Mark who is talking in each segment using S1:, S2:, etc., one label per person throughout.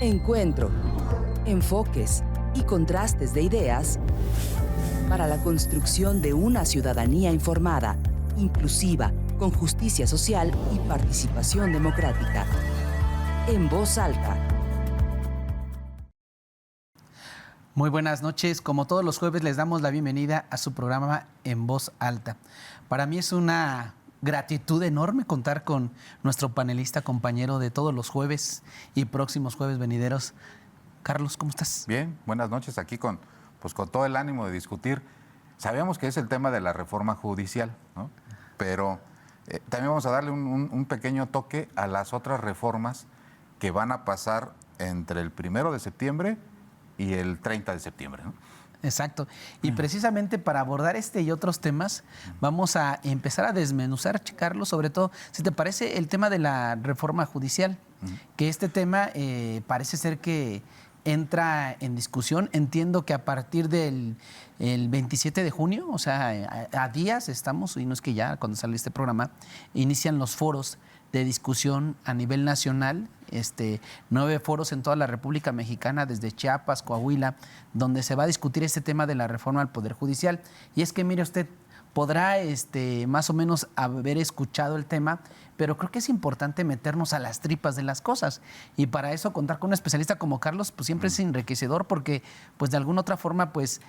S1: Encuentro, enfoques y contrastes de ideas para la construcción de una ciudadanía informada, inclusiva, con justicia social y participación democrática. En voz alta.
S2: Muy buenas noches. Como todos los jueves, les damos la bienvenida a su programa En Voz Alta. Para mí es una gratitud enorme contar con nuestro panelista compañero de todos los jueves y próximos jueves venideros. Carlos, ¿cómo estás?
S3: Bien, buenas noches. Aquí con todo el ánimo de discutir. Sabíamos que es el tema de la reforma judicial, ¿no? Pero también vamos a darle un pequeño toque a las otras reformas que van a pasar entre el 1 de septiembre y el 30 de septiembre, ¿no?
S2: Exacto. Y precisamente para abordar este y otros temas, vamos a empezar a desmenuzar, Carlos, sobre todo, si te parece, el tema de la reforma judicial, que este tema parece ser que entra en discusión. Entiendo que a partir del 27 de junio, o sea, a días estamos, y no es que ya cuando sale este programa, inician los foros de discusión a nivel nacional, 9 foros en toda la República Mexicana, desde Chiapas, Coahuila, donde se va a discutir este tema de la reforma al Poder Judicial. Y es que, mire usted, podrá más o menos haber escuchado el tema, pero creo que es importante meternos a las tripas de las cosas. Y para eso contar con un especialista como Carlos, pues siempre es enriquecedor, porque pues de alguna otra forma pues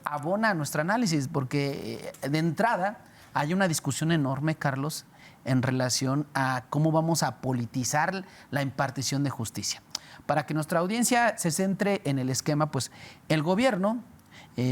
S2: abona a nuestro análisis, porque de entrada hay una discusión enorme, Carlos, en relación a cómo vamos a politizar la impartición de justicia. Para que nuestra audiencia se centre en el esquema, pues el gobierno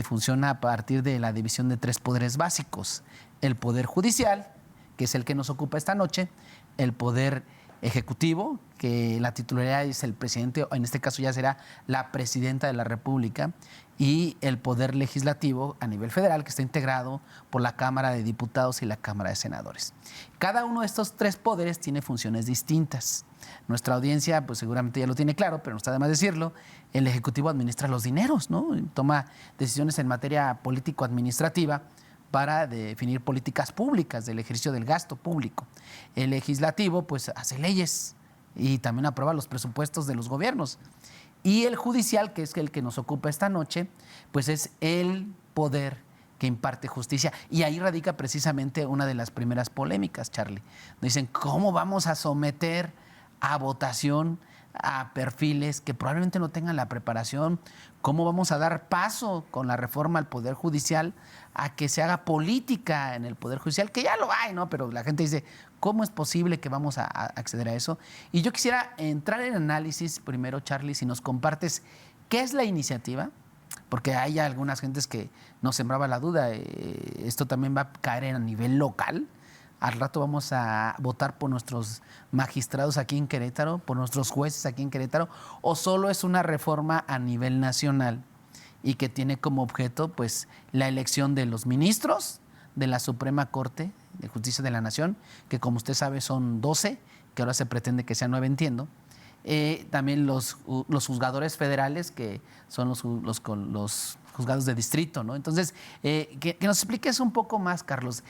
S2: funciona a partir de la división de 3 poderes básicos: el poder judicial, que es el que nos ocupa esta noche; el poder ejecutivo, que la titularidad es el presidente, o en este caso ya será la presidenta de la República; y el poder legislativo a nivel federal, que está integrado por la Cámara de Diputados y la Cámara de Senadores. Cada uno de estos 3 poderes tiene funciones distintas. Nuestra audiencia pues seguramente ya lo tiene claro, pero no está de más decirlo: el Ejecutivo administra los dineros, ¿no? Toma decisiones en materia político-administrativa para definir políticas públicas del ejercicio del gasto público. El Legislativo pues hace leyes y también aprueba los presupuestos de los gobiernos. Y el judicial, que es el que nos ocupa esta noche, pues es el poder que imparte justicia. Y ahí radica precisamente una de las primeras polémicas, Charlie. Dicen, ¿cómo vamos a someter a votación a perfiles que probablemente no tengan la preparación? ¿Cómo vamos a dar paso con la reforma al Poder Judicial a que se haga política en el Poder Judicial? Que ya lo hay, ¿no? Pero la gente dice, ¿cómo es posible que vamos a acceder a eso? Y yo quisiera entrar en análisis primero, Charlie, si nos compartes qué es la iniciativa, porque hay algunas gentes que nos sembraba la duda. Esto también va a caer a nivel local. Al rato vamos a votar por nuestros magistrados aquí en Querétaro, por nuestros jueces aquí en Querétaro, o solo es una reforma a nivel nacional y que tiene como objeto pues la elección de los ministros de la Suprema Corte de Justicia de la Nación, que como usted sabe son 12, que ahora se pretende que sean 9, entiendo. También los juzgadores federales, que son los juzgados de distrito, ¿no? Entonces, que nos expliques un poco más, Carlos,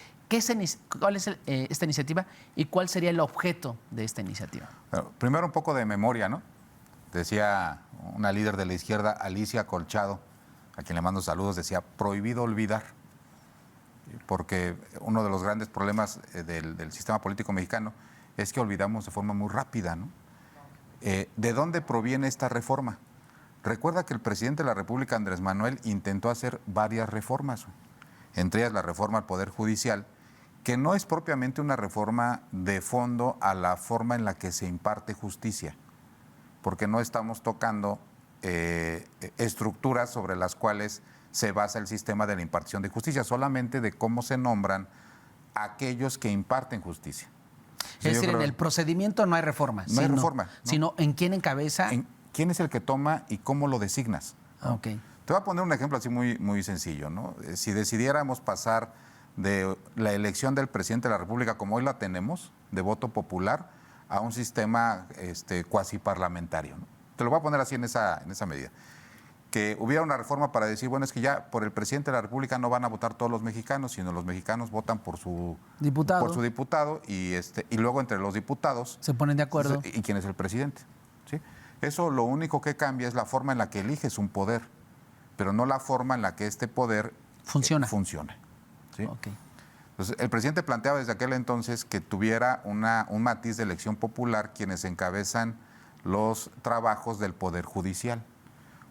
S2: ¿cuál es esta iniciativa y cuál sería el objeto de esta iniciativa?
S3: Bueno, primero un poco de memoria, ¿no? Decía una líder de la izquierda, Alicia Colchado, a quien le mando saludos, decía, prohibido olvidar, porque uno de los grandes problemas del sistema político mexicano es que olvidamos de forma muy rápida, ¿no? ¿De dónde proviene esta reforma? Recuerda que el presidente de la República, Andrés Manuel, intentó hacer varias reformas, entre ellas la reforma al Poder Judicial, que no es propiamente una reforma de fondo a la forma en la que se imparte justicia, porque no estamos tocando estructuras sobre las cuales se basa el sistema de la impartición de justicia, solamente de cómo se nombran aquellos que imparten justicia.
S2: Es decir, en el procedimiento no hay reforma.
S3: No hay reforma, ¿no?
S2: Sino en quién encabeza.
S3: ¿Quién es el que toma y cómo lo designas? ¿No?
S2: Okay.
S3: Te voy a poner un ejemplo así muy, muy sencillo, ¿no? Si decidiéramos pasar de la elección del presidente de la República, como hoy la tenemos, de voto popular, a un sistema cuasi parlamentario, ¿no? Te lo voy a poner así en esa medida. Que hubiera una reforma para decir, bueno, es que ya por el presidente de la República no van a votar todos los mexicanos, sino los mexicanos votan por su diputado y luego entre los diputados
S2: se ponen de acuerdo.
S3: ¿Y quién es el presidente? ¿Sí? Eso lo único que cambia es la forma en la que eliges un poder, pero no la forma en la que este poder funcione. ¿Sí?
S2: Okay.
S3: Entonces, el presidente planteaba desde aquel entonces que tuviera un matiz de elección popular quienes encabezan los trabajos del Poder Judicial.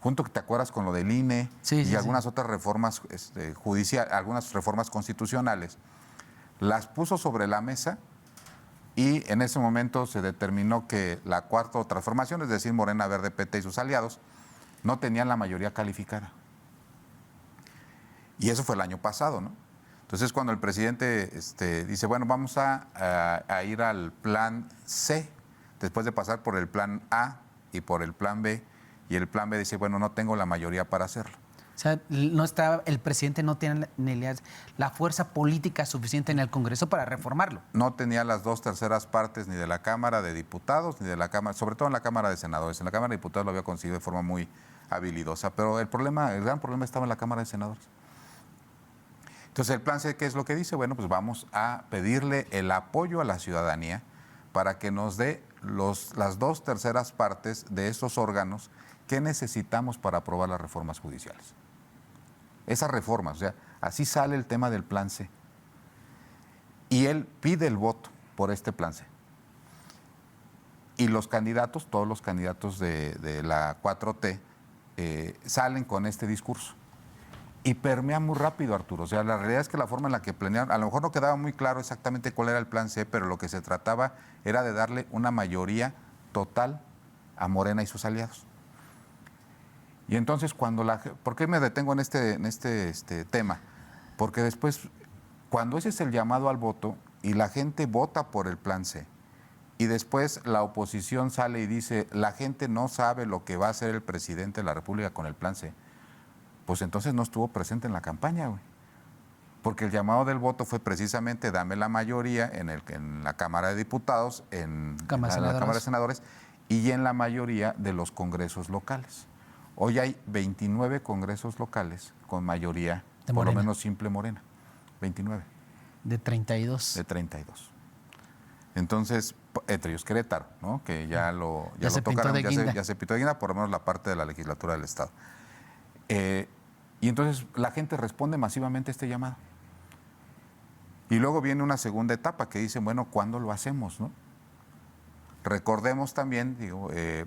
S3: Junto, ¿te acuerdas con lo del INE y algunas otras reformas algunas reformas constitucionales? Las puso sobre la mesa y en ese momento se determinó que la cuarta transformación, es decir, Morena, Verde, PT y sus aliados, no tenían la mayoría calificada. Y eso fue el año pasado, ¿no? Entonces, cuando el presidente dice, bueno, vamos a ir al plan C, después de pasar por el plan A y por el plan B, y el plan B dice, bueno, no tengo la mayoría para hacerlo.
S2: O sea, el presidente no tiene la fuerza política suficiente en el Congreso para reformarlo.
S3: No tenía las 2/3 partes ni de la Cámara de Diputados, ni de la Cámara, sobre todo en la Cámara de Senadores. En la Cámara de Diputados lo había conseguido de forma muy habilidosa, pero el gran problema estaba en la Cámara de Senadores. Entonces, el plan C, ¿qué es lo que dice? Bueno, pues vamos a pedirle el apoyo a la ciudadanía para que nos dé las 2/3 partes de esos órganos que necesitamos para aprobar las reformas judiciales. Esas reformas, o sea, así sale el tema del plan C. Y él pide el voto por este plan C. Y los candidatos, todos los candidatos de la 4T, salen con este discurso. Y permea muy rápido, Arturo. O sea, la realidad es que la forma en la que planearon, a lo mejor no quedaba muy claro exactamente cuál era el plan C, pero lo que se trataba era de darle una mayoría total a Morena y sus aliados. Y entonces, ¿por qué me detengo en este tema? Porque después, cuando ese es el llamado al voto y la gente vota por el plan C, y después la oposición sale y dice, la gente no sabe lo que va a hacer el presidente de la República con el plan C, pues entonces no estuvo presente en la campaña, güey. Porque el llamado del voto fue precisamente dame la mayoría en la Cámara de Diputados, en la Cámara de Senadores y en la mayoría de los congresos locales. Hoy hay 29 congresos locales con mayoría, por lo menos simple Morena. 29.
S2: De 32.
S3: De 32. Entonces, entre ellos Querétaro, ¿no? Que ya lo
S2: se
S3: tocaron,
S2: ya
S3: se pitó de guinda, por lo menos la parte de la legislatura del Estado. Y entonces la gente responde masivamente a este llamado. Y luego viene una segunda etapa que dicen, bueno, ¿cuándo lo hacemos, no? Recordemos también,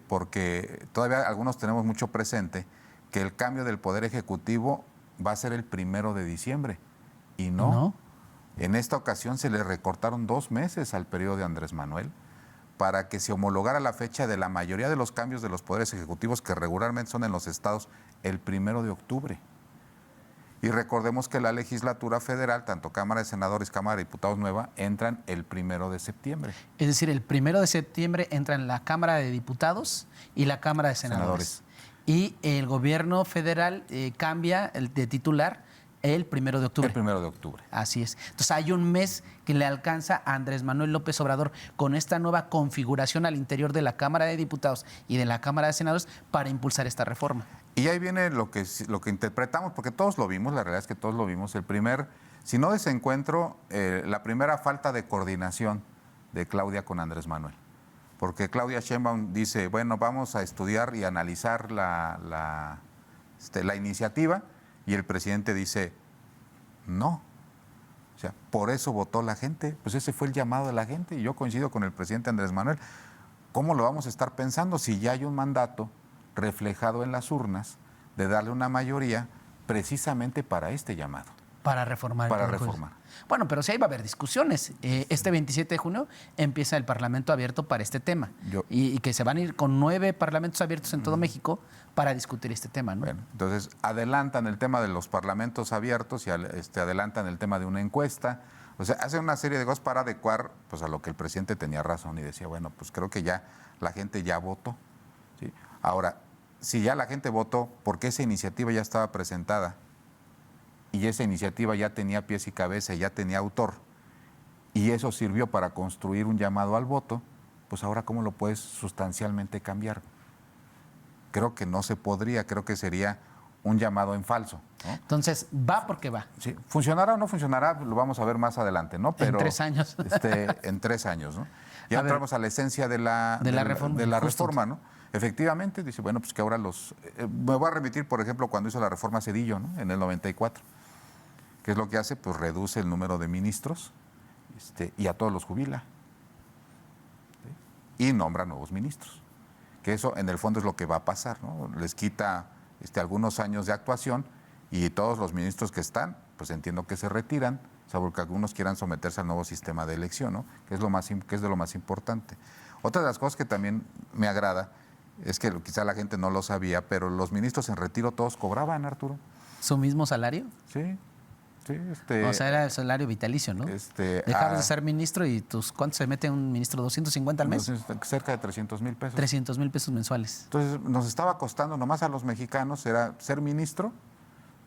S3: porque todavía algunos tenemos mucho presente, que el cambio del Poder Ejecutivo va a ser el 1 de diciembre. Y no. En esta ocasión se le recortaron 2 meses al periodo de Andrés Manuel para que se homologara la fecha de la mayoría de los cambios de los poderes ejecutivos que regularmente son en los estados el 1 de octubre. Y recordemos que la legislatura federal, tanto Cámara de Senadores, Cámara de Diputados nueva, entran el 1 de septiembre.
S2: Es decir, el 1 de septiembre entran la Cámara de Diputados y la Cámara de Senadores. Y el gobierno federal cambia de titular el 1 de octubre.
S3: El 1 de octubre.
S2: Así es. Entonces hay un mes que le alcanza a Andrés Manuel López Obrador con esta nueva configuración al interior de la Cámara de Diputados y de la Cámara de Senadores para impulsar esta reforma.
S3: Y ahí viene lo que interpretamos, porque todos lo vimos, la realidad es que todos lo vimos. Si no desencuentro, la primera falta de coordinación de Claudia con Andrés Manuel. Porque Claudia Sheinbaum dice, bueno, vamos a estudiar y analizar la iniciativa, y el presidente dice, no. O sea, por eso votó la gente. Pues ese fue el llamado de la gente, y yo coincido con el presidente Andrés Manuel. ¿Cómo lo vamos a estar pensando si ya hay un mandato reflejado en las urnas de darle una mayoría precisamente para este llamado?
S2: Para reformar.
S3: Para reformar.
S2: Bueno, pero sí ahí va a haber discusiones. Este 27 de junio empieza el Parlamento abierto para este tema. Y que se van a ir con 9 parlamentos abiertos en todo México para discutir este tema, ¿no?
S3: Bueno, entonces adelantan el tema de los parlamentos abiertos y adelantan el tema de una encuesta. O sea, hacen una serie de cosas para adecuar pues, a lo que el presidente tenía razón y decía, bueno, pues creo que ya la gente ya votó. ¿Sí? Ahora, si ya la gente votó, porque esa iniciativa ya estaba presentada y esa iniciativa ya tenía pies y cabeza, ya tenía autor, y eso sirvió para construir un llamado al voto, pues ahora ¿cómo lo puedes sustancialmente cambiar? Creo que no se podría, creo que sería un llamado en falso, ¿no?
S2: Entonces, va porque va.
S3: Sí, ¿funcionará o no funcionará? Lo vamos a ver más adelante, ¿no? Pero,
S2: en 3 años.
S3: En 3 años, ¿no? Ya entramos a la esencia de la reforma, ¿no? efectivamente, dice, bueno, pues que ahora me voy a remitir, por ejemplo, cuando hizo la reforma Zedillo, ¿no? En el 94. ¿Qué es lo que hace? Pues reduce el número de ministros y a todos los jubila. ¿Sí? Y nombra nuevos ministros. Que eso, en el fondo, es lo que va a pasar, ¿no? Les quita algunos años de actuación y todos los ministros que están, pues entiendo que se retiran, salvo que algunos quieran someterse al nuevo sistema de elección, ¿no? Que es de lo más importante. Otra de las cosas que también me agrada es que quizá la gente no lo sabía, pero los ministros en retiro todos cobraban, Arturo.
S2: ¿Su mismo salario?
S3: Sí. Sí,
S2: o sea, era el salario vitalicio, ¿no? Dejar de ser ministro y ¿cuánto se mete un ministro? ¿250 al mes?
S3: Cerca de 300,000 pesos.
S2: 300,000 pesos mensuales.
S3: Entonces, nos estaba costando nomás a los mexicanos, era ser ministro,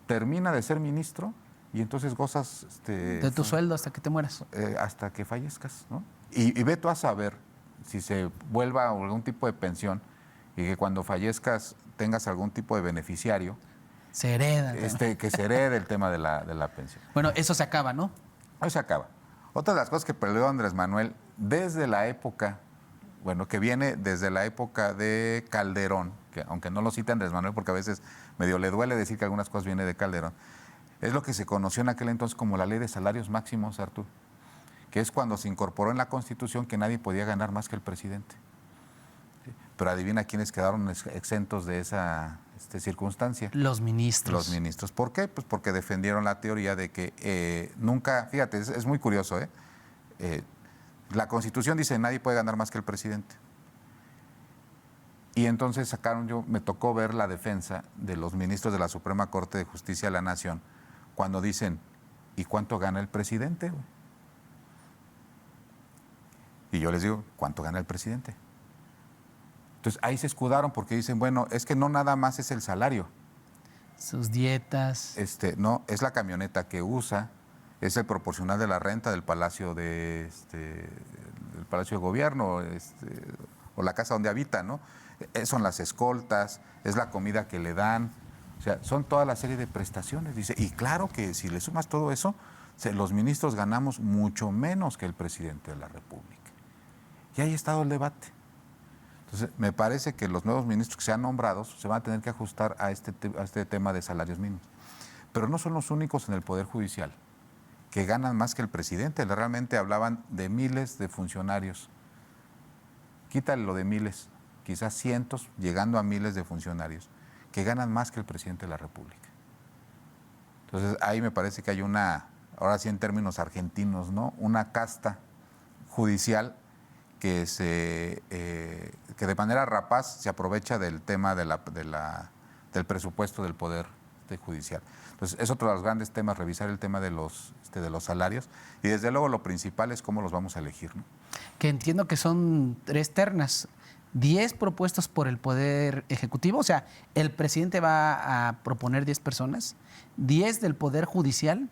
S3: termina de ser ministro y entonces gozas...
S2: de tu sueldo hasta que te mueras.
S3: Hasta que fallezcas, ¿no? Y ve tú a saber si se vuelva algún tipo de pensión y que cuando fallezcas tengas algún tipo de beneficiario.
S2: Se hereda.
S3: Que se herede el tema de la pensión.
S2: Bueno, eso se acaba, ¿no?
S3: Eso se acaba. Otra de las cosas que perdió Andrés Manuel desde la época, que viene desde la época de Calderón, que aunque no lo cita Andrés Manuel porque a veces medio le duele decir que algunas cosas vienen de Calderón, es lo que se conoció en aquel entonces como la ley de salarios máximos, Arturo, que es cuando se incorporó en la Constitución que nadie podía ganar más que el presidente. ¿Sí? Pero adivina quiénes quedaron exentos de esa circunstancia.
S2: Los ministros.
S3: Los ministros. ¿Por qué? Pues porque defendieron la teoría de que nunca, fíjate, es muy curioso, la Constitución dice nadie puede ganar más que el presidente. Y entonces me tocó ver la defensa de los ministros de la Suprema Corte de Justicia de la Nación cuando dicen, ¿y cuánto gana el presidente? Y yo les digo, ¿cuánto gana el presidente? Entonces ahí se escudaron porque dicen, bueno, es que no nada más es el salario.
S2: Sus dietas.
S3: No, es la camioneta que usa, es el proporcional de la renta del Palacio del Palacio de Gobierno, o la casa donde habita, ¿no? Son las escoltas, es la comida que le dan, o sea, son toda la serie de prestaciones, dice. Y claro que si le sumas todo eso, los ministros ganamos mucho menos que el presidente de la República. Y ahí ha estado el debate. Entonces, me parece que los nuevos ministros que sean nombrados se van a tener que ajustar a este tema de salarios mínimos. Pero no son los únicos en el Poder Judicial que ganan más que el presidente. Realmente hablaban de miles de funcionarios. Quítale lo de miles, quizás cientos, llegando a miles de funcionarios que ganan más que el presidente de la República. Entonces, ahí me parece que hay ahora sí en términos argentinos, ¿no? Una casta judicial que de manera rapaz se aprovecha del tema del presupuesto del Poder Judicial. Entonces, es otro de los grandes temas, revisar el tema de los salarios. Y desde luego lo principal es cómo los vamos a elegir, ¿no?
S2: Que entiendo que son 3 ternas. 10 propuestos por el Poder Ejecutivo, o sea, el presidente va a proponer 10 personas, 10 del Poder Judicial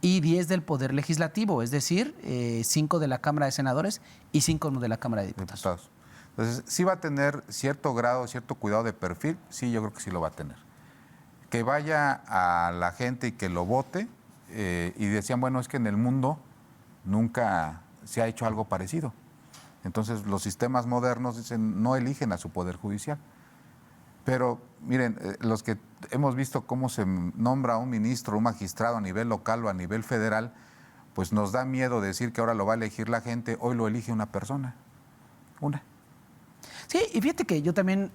S2: y 10 del Poder Legislativo, es decir, 5 de la Cámara de Senadores y 5 de la Cámara de Diputados.
S3: Entonces, sí va a tener cierto grado, cierto cuidado de perfil, sí, yo creo que sí lo va a tener. Que vaya a la gente y que lo vote, y decían, bueno, es que en el mundo nunca se ha hecho algo parecido. Entonces, los sistemas modernos dicen, no eligen a su Poder Judicial. Pero, miren, los que hemos visto cómo se nombra a un ministro, un magistrado a nivel local o a nivel federal, pues nos da miedo decir que ahora lo va a elegir la gente, hoy lo elige una persona. Una.
S2: Sí, y fíjate que yo también,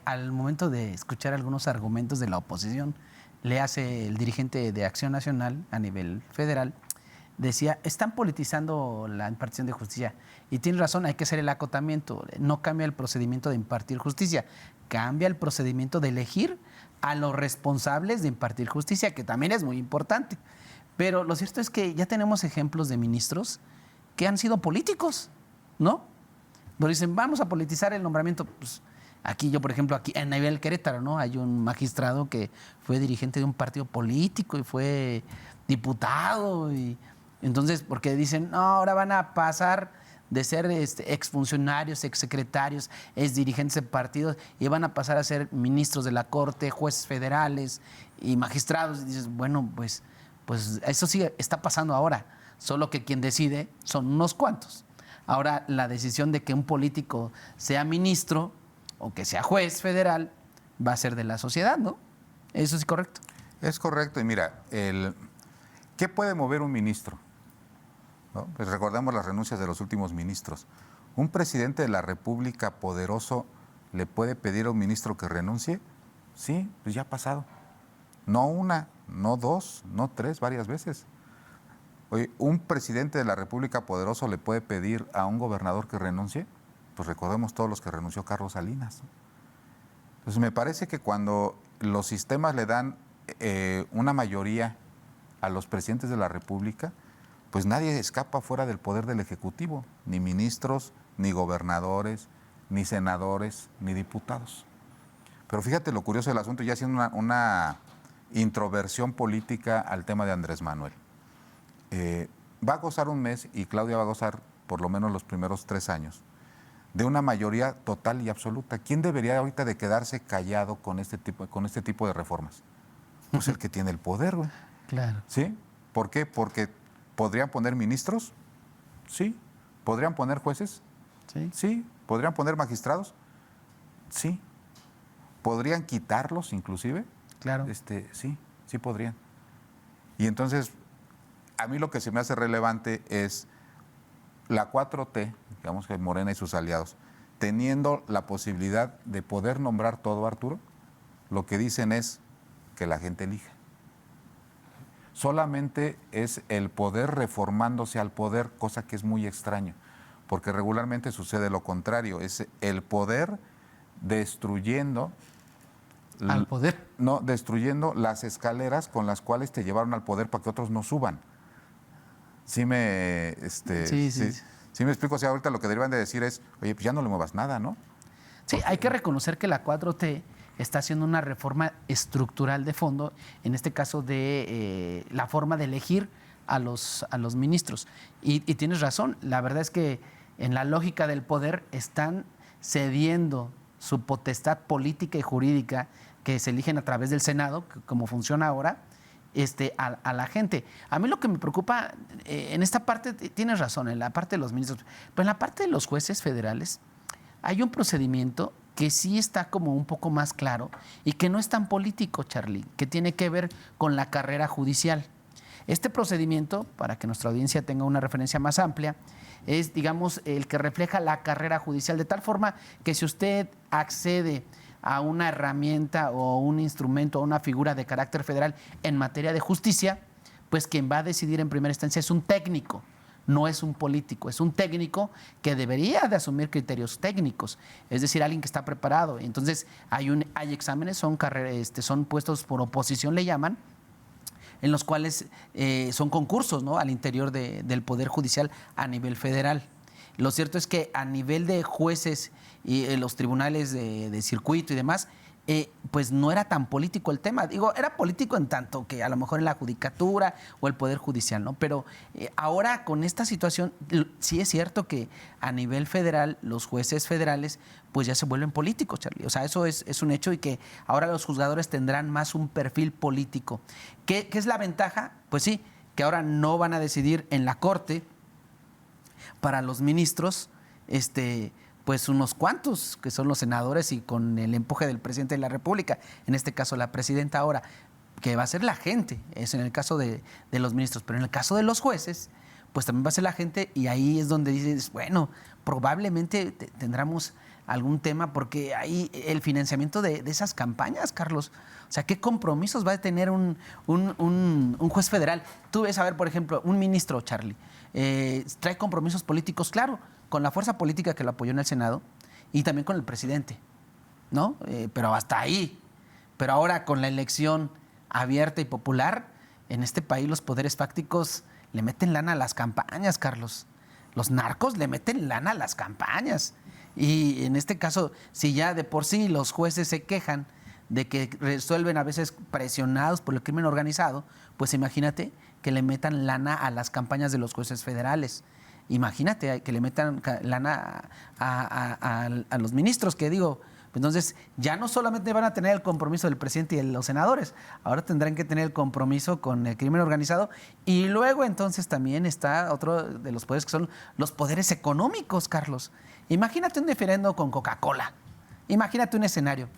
S2: al momento de escuchar algunos argumentos de la oposición, le hace el dirigente de Acción Nacional a nivel federal, decía, están politizando la impartición de justicia. Y tiene razón, hay que hacer el acotamiento. No cambia el procedimiento de impartir justicia, cambia el procedimiento de elegir a los responsables de impartir justicia, que también es muy importante. Pero lo cierto es que ya tenemos ejemplos de ministros que han sido políticos, ¿no? Pero dicen, vamos a politizar el nombramiento. Pues, aquí yo, por ejemplo, aquí en nivel Querétaro, ¿no? Hay un magistrado que fue dirigente de un partido político y fue diputado. Y entonces, porque dicen, no, ahora van a pasar de ser exfuncionarios, exsecretarios, dirigentes de partidos, y van a pasar a ser ministros de la Corte, jueces federales y magistrados. Y dices, bueno, pues eso sí está pasando ahora, solo que quien decide son unos cuantos. Ahora, la decisión de que un político sea ministro, o que sea juez federal va a ser de la sociedad, ¿no? ¿Eso es correcto?
S3: Es correcto. Y mira, ¿qué puede mover un ministro? ¿No? Pues recordemos las renuncias de los últimos ministros. ¿Un presidente de la República poderoso le puede pedir a un ministro que renuncie? Sí, pues ya ha pasado. No una, no dos, no tres, varias veces. Oye, ¿un presidente de la República poderoso le puede pedir a un gobernador que renuncie? Pues recordemos todos los que renunció Carlos Salinas. Entonces me parece que cuando los sistemas le dan una mayoría a los presidentes de la República, pues nadie escapa fuera del poder del Ejecutivo, ni ministros, ni gobernadores, ni senadores, ni diputados. Pero fíjate lo curioso del asunto, ya haciendo una introversión política al tema de Andrés Manuel. Va a gozar un mes, y Claudia va a gozar por lo menos los primeros 3 años, de una mayoría total y absoluta. ¿Quién debería ahorita de quedarse callado con este tipo de reformas? Pues el que tiene el poder, güey.
S2: Claro.
S3: ¿Sí? ¿Por qué? Porque ¿podrían poner ministros? Sí. ¿Podrían poner jueces?
S2: Sí.
S3: Sí. ¿Podrían poner magistrados? Sí. ¿Podrían quitarlos inclusive?
S2: Claro.
S3: Sí podrían. Y entonces, a mí lo que se me hace relevante es la 4T, digamos que Morena y sus aliados, teniendo la posibilidad de poder nombrar todo, Arturo, lo que dicen es que la gente elija. Solamente es el poder reformándose al poder, cosa que es muy extraño, porque regularmente sucede lo contrario, es el poder destruyendo
S2: al poder.
S3: No, destruyendo las escaleras con las cuales te llevaron al poder para que otros no suban. Sí me explico. O sea, ahorita lo que derivan de decir es, oye, pues ya no le muevas nada, ¿no?
S2: Sí, hay que reconocer que la 4T está haciendo una reforma estructural de fondo, en este caso de la forma de elegir a los ministros. Y tienes razón, la verdad es que en la lógica del poder están cediendo su potestad política y jurídica que se eligen a través del Senado, como funciona ahora, a la gente. A mí lo que me preocupa, en esta parte, tienes razón, en la parte de los ministros, pero en la parte de los jueces federales hay un procedimiento que sí está como un poco más claro y que no es tan político, Charlie, que tiene que ver con la carrera judicial. Este procedimiento, para que nuestra audiencia tenga una referencia más amplia, es, digamos, el que refleja la carrera judicial, de tal forma que si usted accede a una herramienta o un instrumento o una figura de carácter federal en materia de justicia, pues quien va a decidir en primera instancia es un técnico, no es un político, es un técnico que debería de asumir criterios técnicos, es decir, alguien que está preparado. Entonces hay exámenes, son puestos por oposición, le llaman, en los cuales son concursos, ¿no?, al interior del Poder Judicial a nivel federal. Lo cierto es que a nivel de jueces y los tribunales de circuito y demás, pues no era tan político el tema. Digo, era político en tanto que a lo mejor en la judicatura o el Poder Judicial, ¿no? Pero ahora con esta situación, sí es cierto que a nivel federal, los jueces federales, pues ya se vuelven políticos, Charlie. O sea, eso es un hecho, y que ahora los juzgadores tendrán más un perfil político. ¿Qué es la ventaja? Pues sí, que ahora no van a decidir en la Corte para los ministros, pues unos cuantos, que son los senadores, y con el empuje del presidente de la República, en este caso la presidenta ahora, que va a ser la gente, es en el caso de los ministros, pero en el caso de los jueces, pues también va a ser la gente, y ahí es donde dices, bueno, probablemente tendremos algún tema, porque ahí el financiamiento de esas campañas, Carlos, o sea, ¿qué compromisos va a tener un juez federal? Tú ves, a ver, por ejemplo, un ministro, Charlie, trae compromisos políticos, claro, con la fuerza política que lo apoyó en el Senado y también con el presidente, ¿no? Pero hasta ahí. Pero ahora con la elección abierta y popular, en este país los poderes fácticos le meten lana a las campañas, Carlos. Los narcos le meten lana a las campañas. Y en este caso, si ya de por sí los jueces se quejan de que resuelven a veces presionados por el crimen organizado, pues imagínate que le metan lana a las campañas de los jueces federales. Imagínate que le metan lana a los ministros, que digo, entonces ya no solamente van a tener el compromiso del presidente y de los senadores, ahora tendrán que tener el compromiso con el crimen organizado, y luego entonces también está otro de los poderes, que son los poderes económicos, Carlos. Imagínate un diferendo con Coca-Cola. Imagínate un escenario.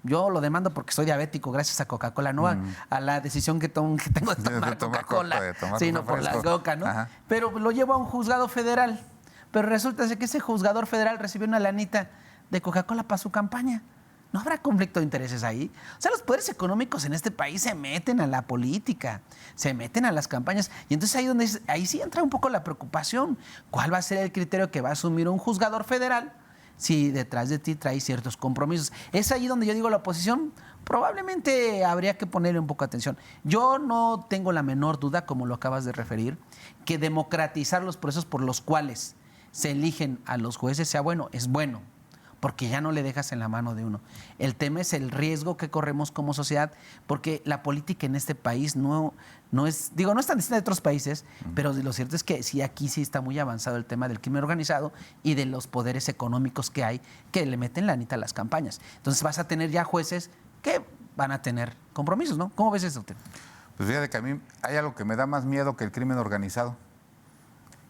S2: Yo lo demando porque soy diabético gracias a Coca-Cola, no a la decisión que tengo de tomar Coca-Cola, sino por la Coca, ¿no?
S3: Ajá.
S2: Pero lo llevo a un juzgado federal. Pero resulta que ese juzgador federal recibió una lanita de Coca-Cola para su campaña. ¿No habrá conflicto de intereses ahí? O sea, los poderes económicos en este país se meten a la política, se meten a las campañas. Y entonces ahí sí entra un poco la preocupación. ¿Cuál va a ser el criterio que va a asumir un juzgador federal si detrás de ti trae ciertos compromisos? Es ahí donde yo digo la oposición probablemente habría que ponerle un poco de atención. Yo no tengo la menor duda, como lo acabas de referir, que democratizar los procesos por los cuales se eligen a los jueces sea bueno, es bueno, porque ya no le dejas en la mano de uno. El tema es el riesgo que corremos como sociedad, porque la política en este país no es tan distinta de otros países, pero lo cierto es que sí, aquí sí está muy avanzado el tema del crimen organizado y de los poderes económicos que hay, que le meten lanita a las campañas. Entonces vas a tener ya jueces que van a tener compromisos, ¿no? ¿Cómo ves eso, usted?
S3: Pues fíjate que a mí hay algo que me da más miedo que el crimen organizado,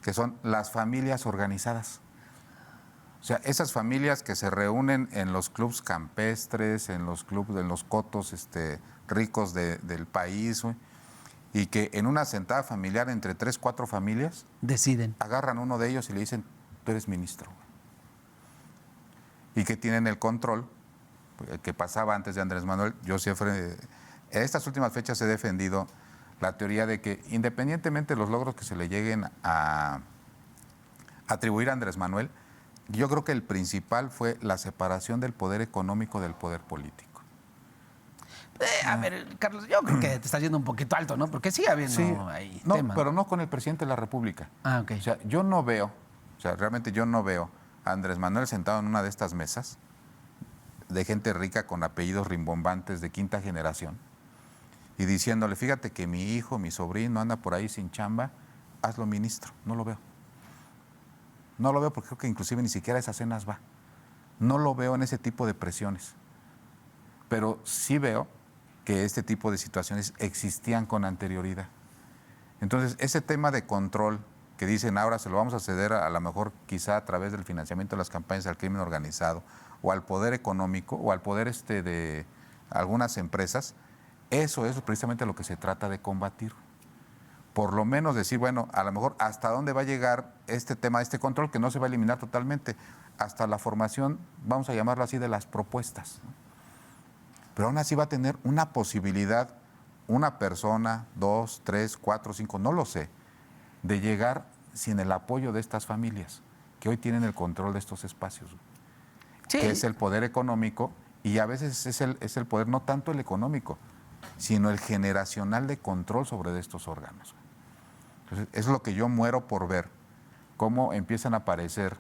S3: que son las familias organizadas. O sea, esas familias que se reúnen en los clubs campestres, en los clubs, en los cotos ricos del país, güey, y que en una sentada familiar entre 3, 4 familias
S2: deciden.
S3: Agarran uno de ellos y le dicen, tú eres ministro. Y que tienen el control, que pasaba antes de Andrés Manuel. Yo siempre, en estas últimas fechas he defendido la teoría de que independientemente de los logros que se le lleguen a atribuir a Andrés Manuel, yo creo que el principal fue la separación del poder económico del poder político.
S2: A ver, Carlos, yo creo que te estás yendo un poquito alto, ¿no? Porque sigue habiendo ahí
S3: no,
S2: tema.
S3: pero no con el presidente de la República.
S2: Ah, ok.
S3: O sea, realmente yo no veo a Andrés Manuel sentado en una de estas mesas de gente rica con apellidos rimbombantes de quinta generación y diciéndole, fíjate que mi hijo, mi sobrino anda por ahí sin chamba, hazlo ministro. No lo veo. No lo veo porque creo que inclusive ni siquiera a esas cenas va. No lo veo en ese tipo de presiones. Pero sí veo que este tipo de situaciones existían con anterioridad. Entonces, ese tema de control que dicen ahora se lo vamos a ceder a lo mejor quizá a través del financiamiento de las campañas al crimen organizado o al poder económico o al poder de algunas empresas, eso es precisamente lo que se trata de combatir. Por lo menos decir, bueno, a lo mejor hasta dónde va a llegar este tema, este control, que no se va a eliminar totalmente, hasta la formación, vamos a llamarlo así, de las propuestas. Pero aún así va a tener una posibilidad, una persona, 2, 3, 4, 5, no lo sé, de llegar sin el apoyo de estas familias, que hoy tienen el control de estos espacios, sí, que es el poder económico, y a veces es el poder no tanto el económico, sino el generacional de control sobre estos órganos. Entonces, es lo que yo muero por ver, cómo empiezan a aparecer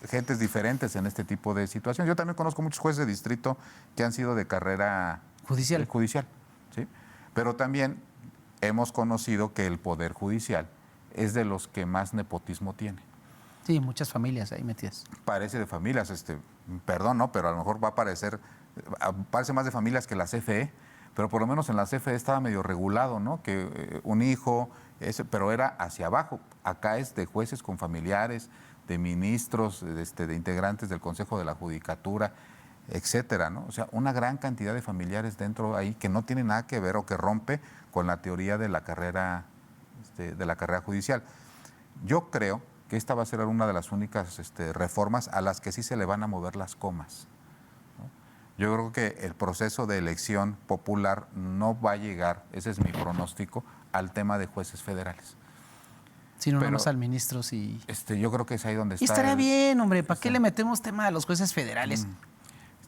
S3: gentes diferentes en este tipo de situaciones. Yo también conozco muchos jueces de distrito que han sido de carrera judicial, ¿sí? Pero también hemos conocido que el Poder Judicial es de los que más nepotismo tiene.
S2: Sí, muchas familias ahí metidas.
S3: Parece de familias, perdón, ¿no? Pero a lo mejor parece más de familias que la CFE, pero por lo menos en la CFE estaba medio regulado, ¿no? Que un hijo, pero era hacia abajo. Acá es de jueces con familiares, de ministros, de integrantes del Consejo de la Judicatura, etcétera, ¿no? O sea, una gran cantidad de familiares dentro ahí que no tiene nada que ver o que rompe con la teoría de la carrera judicial. Yo creo que esta va a ser una de las únicas reformas a las que sí se le van a mover las comas, ¿no? Yo creo que el proceso de elección popular no va a llegar, ese es mi pronóstico, al tema de jueces federales.
S2: Sino nomás al ministro, sí.
S3: Yo creo que es ahí donde está.
S2: Y estaría bien, hombre, ¿para qué le metemos tema a los jueces federales?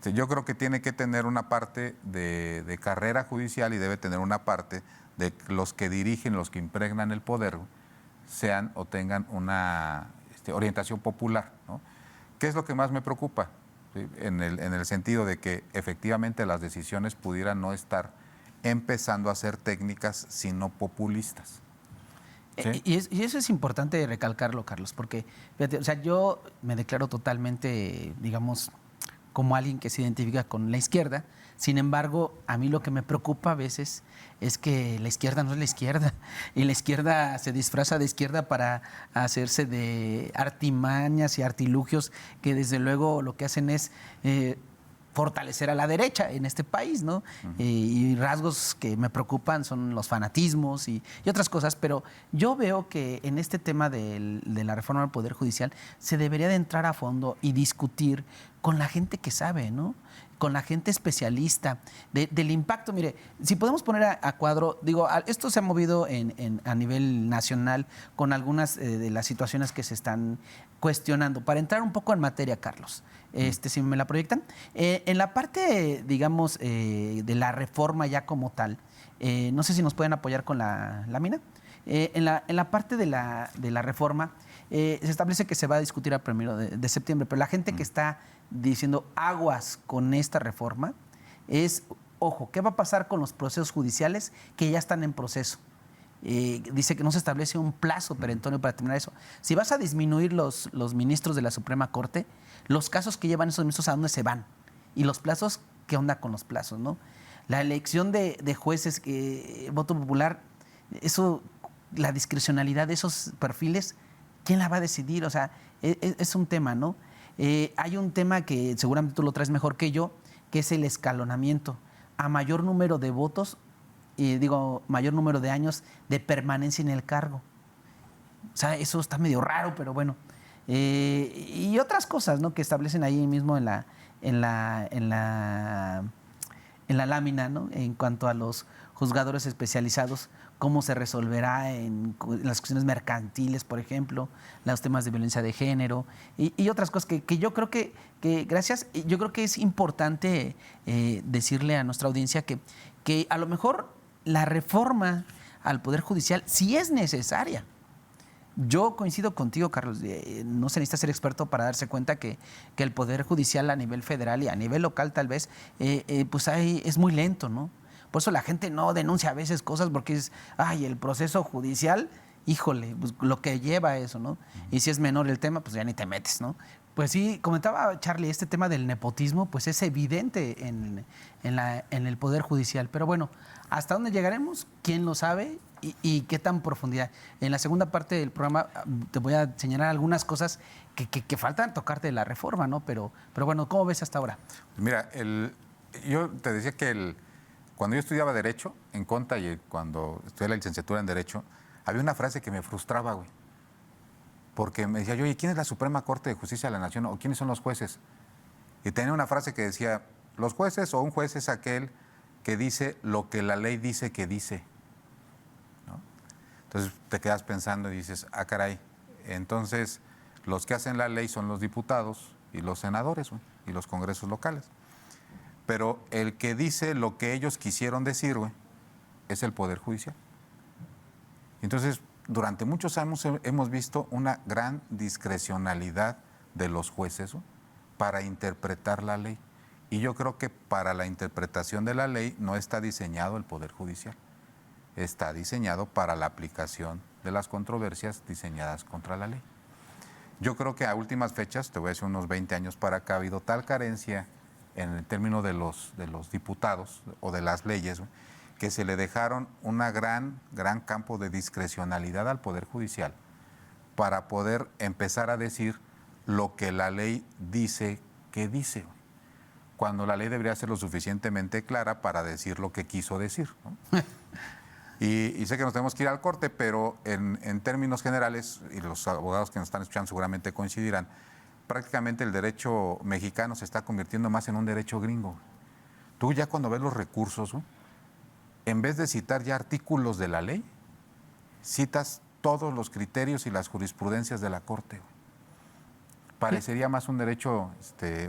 S3: Yo creo que tiene que tener una parte de carrera judicial y debe tener una parte de los que dirigen, los que impregnan el poder, sean o tengan una orientación popular, ¿no? ¿Qué es lo que más me preocupa? ¿Sí? En el sentido de que efectivamente las decisiones pudieran no estar empezando a ser técnicas, sino populistas. ¿Sí?
S2: Y eso es importante recalcarlo, Carlos, porque fíjate, o sea, yo me declaro totalmente, digamos, como alguien que se identifica con la izquierda. Sin embargo, a mí lo que me preocupa a veces es que la izquierda no es la izquierda, y la izquierda se disfraza de izquierda para hacerse de artimañas y artilugios que desde luego lo que hacen es fortalecer a la derecha en este país, ¿no? Y rasgos que me preocupan son los fanatismos y otras cosas, pero yo veo que en este tema de la reforma del Poder Judicial se debería de entrar a fondo y discutir con la gente que sabe, ¿no? Con la gente especialista, del impacto. Mire, si podemos poner a cuadro, digo, esto se ha movido a nivel nacional con algunas de las situaciones que se están cuestionando. Para entrar un poco en materia, Carlos, si me la proyectan, en la parte, digamos, de la reforma ya como tal, no sé si nos pueden apoyar con la lámina. En la parte de la reforma, se establece que se va a discutir a 1 de septiembre, pero la gente que está diciendo aguas con esta reforma es, ojo, ¿qué va a pasar con los procesos judiciales que ya están en proceso? Dice que no se establece un plazo perentorio para terminar eso. Si vas a disminuir los ministros de la Suprema Corte, los casos que llevan esos ministros, ¿a dónde se van? Y los plazos, ¿qué onda con los plazos, no? La elección de jueces, voto popular, eso, la discrecionalidad de esos perfiles, ¿quién la va a decidir? O sea, es un tema, ¿no? Hay un tema que seguramente tú lo traes mejor que yo, que es el escalonamiento. A mayor número de votos, mayor número de años de permanencia en el cargo. O sea, eso está medio raro, pero bueno. Y otras cosas, ¿no?, que establecen ahí mismo en la lámina, ¿no?, en cuanto a los juzgadores especializados, cómo se resolverá en las cuestiones mercantiles, por ejemplo, los temas de violencia de género y otras cosas que yo creo que gracias, yo creo que es importante decirle a nuestra audiencia que a lo mejor la reforma al Poder Judicial sí es necesaria. Yo coincido contigo, Carlos, no se necesita ser experto para darse cuenta que el Poder Judicial a nivel federal y a nivel local tal vez, pues es muy lento, ¿no? Por eso la gente no denuncia a veces cosas porque es, el proceso judicial, híjole, pues lo que lleva a eso, ¿no? Y si es menor el tema, pues ya ni te metes, ¿no? Pues sí, comentaba Charlie, este tema del nepotismo, pues es evidente en el Poder Judicial. Pero bueno, ¿hasta dónde llegaremos? ¿Quién lo sabe? ¿Y qué tan profundidad? En la segunda parte del programa te voy a señalar algunas cosas que faltan tocarte de la reforma, ¿no? Pero bueno, ¿cómo ves hasta ahora?
S3: Mira, yo te decía que cuando yo estudiaba Derecho en Conta y cuando estudié la licenciatura en Derecho, había una frase que me frustraba, güey. Porque me decía yo, ¿y quién es la Suprema Corte de Justicia de la Nación? ¿O quiénes son los jueces? Y tenía una frase que decía, los jueces o un juez es aquel que dice lo que la ley dice que dice, ¿no? Entonces te quedas pensando y dices, caray, entonces los que hacen la ley son los diputados y los senadores, güey, y los congresos locales. Pero el que dice lo que ellos quisieron decir, güey, es el Poder Judicial. Entonces, durante muchos años hemos visto una gran discrecionalidad de los jueces, güey, para interpretar la ley. Y yo creo que para la interpretación de la ley no está diseñado el Poder Judicial. Está diseñado para la aplicación de las controversias diseñadas contra la ley. Yo creo que a últimas fechas, te voy a decir unos 20 años para acá, ha habido tal carencia en el término de los diputados o de las leyes, que se le dejaron una gran campo de discrecionalidad al Poder Judicial para poder empezar a decir lo que la ley dice que dice, cuando la ley debería ser lo suficientemente clara para decir lo que quiso decir, ¿no? Y sé que nos tenemos que ir al corte, pero en términos generales, y los abogados que nos están escuchando seguramente coincidirán, prácticamente el derecho mexicano se está convirtiendo más en un derecho gringo. Tú ya cuando ves los recursos, ¿no?, en vez de citar ya artículos de la ley, citas todos los criterios y las jurisprudencias de la Corte. Parecería más un derecho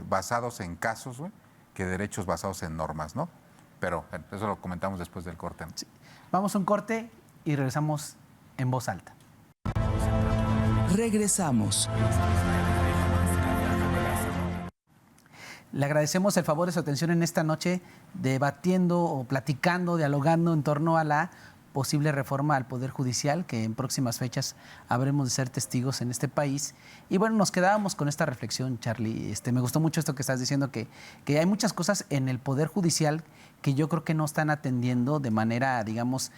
S3: basados en casos, ¿no?, que derechos basados en normas, ¿no? Pero eso lo comentamos después del corte, ¿no? Sí.
S2: Vamos a un corte y regresamos en voz alta.
S1: Regresamos.
S2: Le agradecemos el favor de su atención en esta noche, debatiendo o platicando, dialogando en torno a la posible reforma al Poder Judicial, que en próximas fechas habremos de ser testigos en este país. Y bueno, nos quedábamos con esta reflexión, Charlie. Me gustó mucho esto que estás diciendo, que hay muchas cosas en el Poder Judicial que yo creo que no están atendiendo de manera, digamos,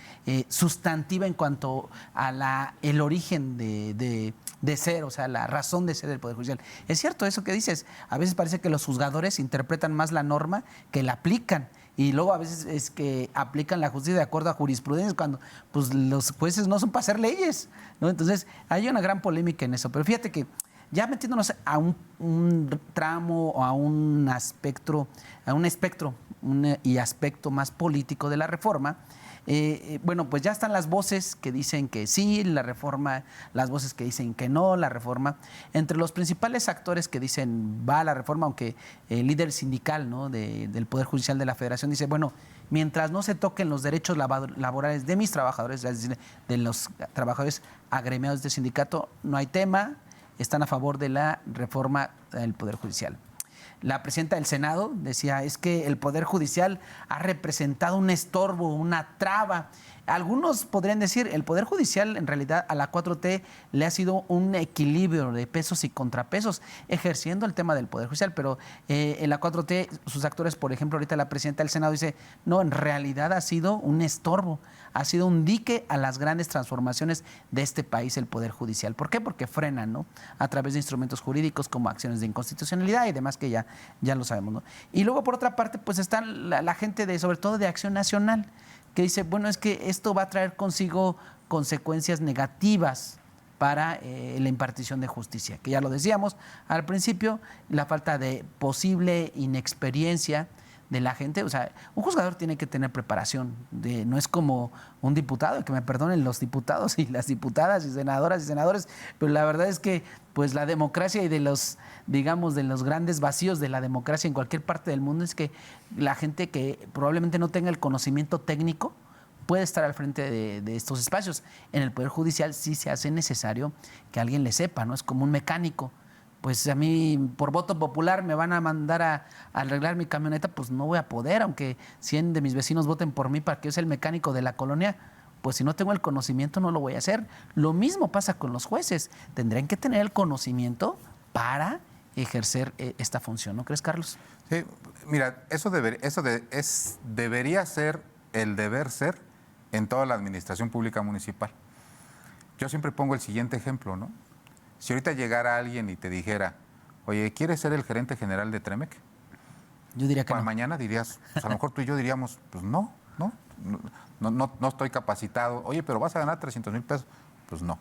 S2: sustantiva en cuanto a el origen de ser, o sea, la razón de ser del Poder Judicial. Es cierto eso que dices, a veces parece que los juzgadores interpretan más la norma que la aplican. Y luego a veces es que aplican la justicia de acuerdo a jurisprudencia cuando pues, los jueces no son para hacer leyes, ¿no? Entonces hay una gran polémica en eso. Pero fíjate que ya metiéndonos a un tramo o a un espectro y aspecto más político de la reforma, bueno, pues ya están las voces que dicen que sí, la reforma, las voces que dicen que no, la reforma. Entre los principales actores que dicen va la reforma, aunque el líder sindical, ¿no?, del Poder Judicial de la Federación dice, bueno, mientras no se toquen los derechos laborales de mis trabajadores, es decir, de los trabajadores agremiados del sindicato, no hay tema, están a favor de la reforma del Poder Judicial. La presidenta del Senado decía, es que el Poder Judicial ha representado un estorbo, una traba. Algunos podrían decir, el Poder Judicial en realidad a la 4T le ha sido un equilibrio de pesos y contrapesos, ejerciendo el tema del Poder Judicial, pero en la 4T, sus actores, por ejemplo, ahorita la presidenta del Senado dice, no, en realidad ha sido un estorbo, ha sido un dique a las grandes transformaciones de este país, el Poder Judicial. ¿Por qué? Porque frenan, ¿no?, a través de instrumentos jurídicos como acciones de inconstitucionalidad y demás que ya lo sabemos, ¿no? Y luego, por otra parte, pues está la gente sobre todo de Acción Nacional, que dice, bueno, es que esto va a traer consigo consecuencias negativas para la impartición de justicia, que ya lo decíamos al principio, la falta de posible inexperiencia de la gente. O sea, un juzgador tiene que tener preparación, no es como un diputado, que me perdonen los diputados y las diputadas y senadoras y senadores, pero la verdad es que pues la democracia y de los, digamos, de los grandes vacíos de la democracia en cualquier parte del mundo es que la gente que probablemente no tenga el conocimiento técnico puede estar al frente de estos espacios. En el Poder Judicial sí se hace necesario que alguien le sepa, ¿no? Es como un mecánico. Pues a mí, por voto popular, me van a mandar a arreglar mi camioneta, pues no voy a poder, aunque 100 de mis vecinos voten por mí para que yo sea el mecánico de la colonia, pues si no tengo el conocimiento no lo voy a hacer. Lo mismo pasa con los jueces, tendrán que tener el conocimiento para ejercer esta función, ¿no crees, Carlos?
S3: Sí, mira, debería ser el deber ser en toda la administración pública municipal. Yo siempre pongo el siguiente ejemplo, ¿no? Si ahorita llegara alguien y te dijera, oye, ¿quieres ser el gerente general de Tremec?
S2: Yo diría que
S3: para
S2: no.
S3: Mañana dirías, pues a lo mejor tú y yo diríamos, pues no estoy capacitado. Oye, pero vas a ganar 300,000 pesos. Pues no.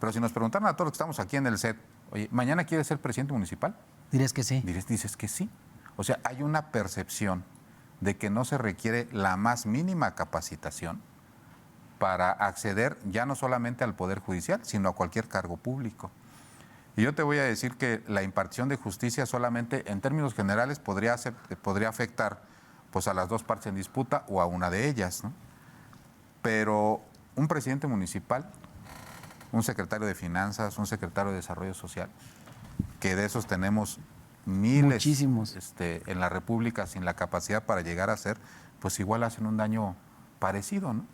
S3: Pero si nos preguntaran a todos los que estamos aquí en el set, oye, ¿mañana quieres ser presidente municipal?
S2: Dirías que sí.
S3: Dices que sí. O sea, hay una percepción de que no se requiere la más mínima capacitación para acceder ya no solamente al Poder Judicial, sino a cualquier cargo público. Y yo te voy a decir que la impartición de justicia solamente, en términos generales, podría afectar pues, a las dos partes en disputa o a una de ellas, ¿no? Pero un presidente municipal, un secretario de Finanzas, un secretario de Desarrollo Social, que de esos tenemos miles.
S2: Muchísimos.
S3: En la República sin la capacidad para llegar a ser, pues igual hacen un daño parecido, ¿no?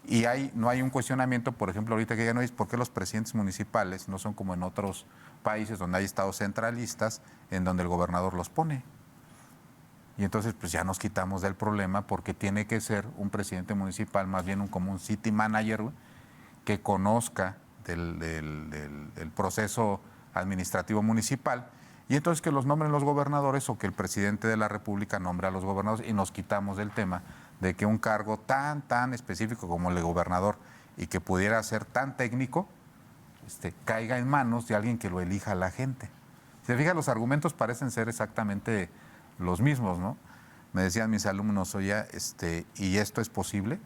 S3: Y no hay un cuestionamiento, por ejemplo, ahorita que ya no es por qué los presidentes municipales no son como en otros países donde hay estados centralistas, en donde el gobernador los pone. Y entonces pues ya nos quitamos del problema porque tiene que ser un presidente municipal, más bien como un city manager, que conozca del proceso administrativo municipal, y entonces que los nombren los gobernadores o que el presidente de la República nombre a los gobernadores, y nos quitamos del tema de que un cargo tan específico como el de gobernador y que pudiera ser tan técnico, caiga en manos de alguien que lo elija la gente. Si te fijas, los argumentos parecen ser exactamente los mismos, ¿no? Me decían mis alumnos, oye, ¿y esto es posible?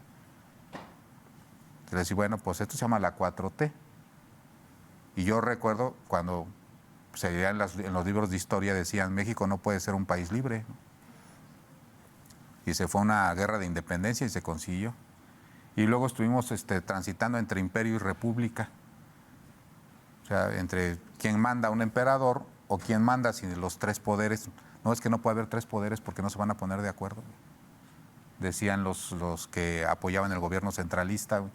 S3: Les decía, bueno, pues esto se llama la 4T. Y yo recuerdo cuando en los libros de historia decían, México no puede ser un país libre, ¿no? Y se fue a una guerra de independencia y se consiguió. Y luego estuvimos transitando entre imperio y república. O sea, entre quién manda, un emperador, o quién manda sin los tres poderes. No, es que no puede haber tres poderes porque no se van a poner de acuerdo. decían los que apoyaban el gobierno centralista, güey.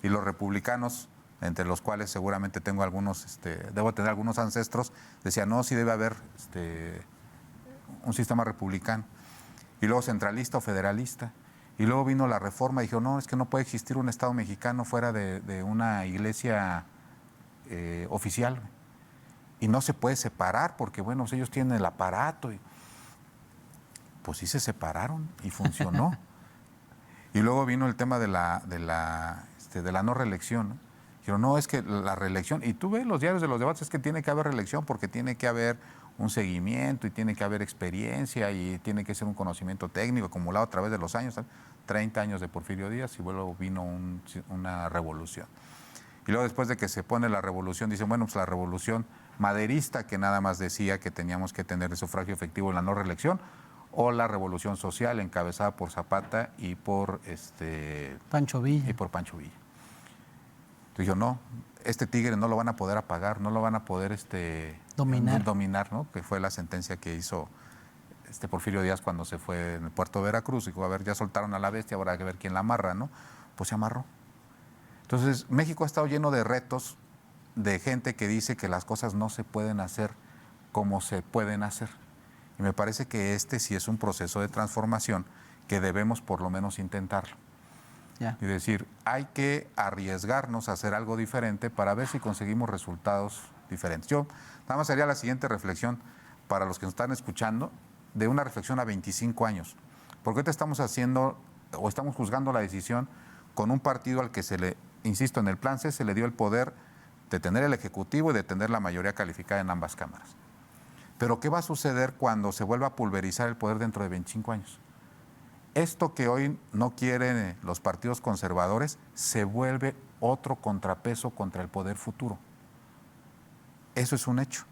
S3: Y los republicanos, entre los cuales seguramente tengo algunos, debo tener algunos ancestros, decían, no, sí debe haber un sistema republicano. Y luego centralista o federalista. Y luego vino la reforma y dijo, no, es que no puede existir un Estado mexicano fuera de una iglesia oficial. Y no se puede separar porque, bueno, pues ellos tienen el aparato. Y pues sí se separaron y funcionó. Y luego vino el tema de la no reelección, ¿no? Dijeron, no, es que la reelección, y tú ves los diarios de los debates, es que tiene que haber reelección porque tiene que haber un seguimiento y tiene que haber experiencia y tiene que ser un conocimiento técnico acumulado a través de los años, ¿sabes? 30 años de Porfirio Díaz y luego vino una revolución. Y luego después de que se pone la revolución, dicen, bueno, pues la revolución maderista que nada más decía que teníamos que tener el sufragio efectivo en la no reelección, o la revolución social encabezada por Zapata y por
S2: Pancho Villa.
S3: Y por Pancho Villa. Entonces yo, no, este tigre no lo van a poder apagar, no lo van a poder dominar, ¿no? Que fue la sentencia que hizo Porfirio Díaz cuando se fue en el puerto de Veracruz. Dijo, a ver, ya soltaron a la bestia, ahora hay que ver quién la amarra, ¿no? Pues se amarró. Entonces, México ha estado lleno de retos de gente que dice que las cosas no se pueden hacer como se pueden hacer. Y me parece que sí es un proceso de transformación que debemos por lo menos intentarlo.
S2: Ya.
S3: Y decir, hay que arriesgarnos a hacer algo diferente para ver si conseguimos resultados diferentes. Yo nada más haría la siguiente reflexión para los que nos están escuchando, de una reflexión a 25 años. Porque ahorita estamos haciendo, o estamos juzgando la decisión con un partido al que se le, insisto, en el plan C se le dio el poder de tener el Ejecutivo y de tener la mayoría calificada en ambas cámaras. Pero ¿qué va a suceder cuando se vuelva a pulverizar el poder dentro de 25 años? Esto que hoy no quieren los partidos conservadores se vuelve otro contrapeso contra el poder futuro. Eso es un hecho.